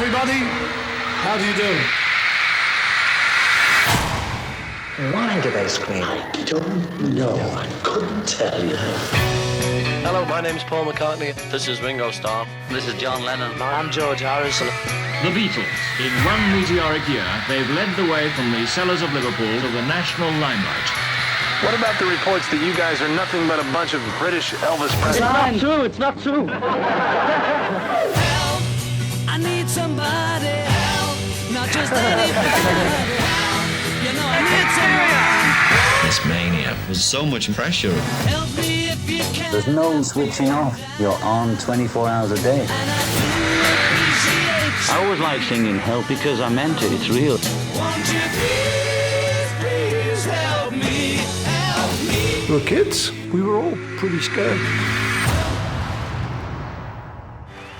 everybody. How do you do? Why do they scream? I don't know. I couldn't tell you. Hello, my name's Paul McCartneyjem. This is Ringom Starrom. This is John Lennon. I'm George Harrison. The Beatles. In one meteoric year, they've led the way from the cellars of Liverpool to the national limelight. What about the reports that you guys are nothing but a bunch of British Elvis Presley? It's not true. It's not true. Help! I need somebody. Help! Not just anybody. Help! You know I need someone. This mania was so much pressure. Help me if you can. There's no switching off. You're on 24 hours a day. And I do appreciate I always like singing Help because I meant it. It's real. Won't you please help me, help me. We were kids. We were all pretty scared.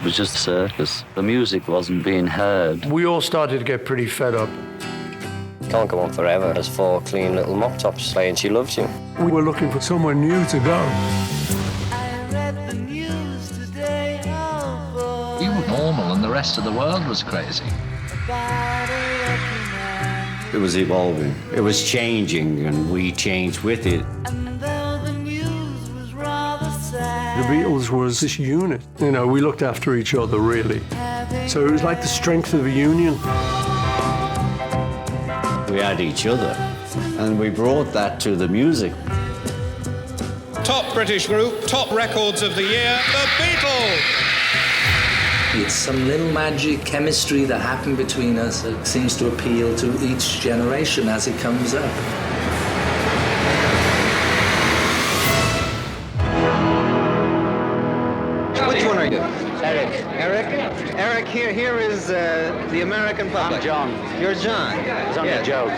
It was just a circus. The music wasn't being heard. We all started to get pretty fed up. Can't go on forever as four clean little mop tops saying she loves you. We were looking for somewhere new to go. I read the news today, oh boy, You were normal and the rest of the world was crazy. about a lucky man. It was evolving. It was changing, and we changed with it. And though the news was rather The sad, Beatles was this unit. You know, we looked after each other, really. So it was like the strength of a union. We had each other, and we brought that to the music. Top British group, top records of the year, the Beatles! It's some little magic chemistry that happened between us that seems to appeal to each generation as it comes up. Which one are you? Eric. Eric? Eric, here is the American public. I'm John. You're John. It's only a joke.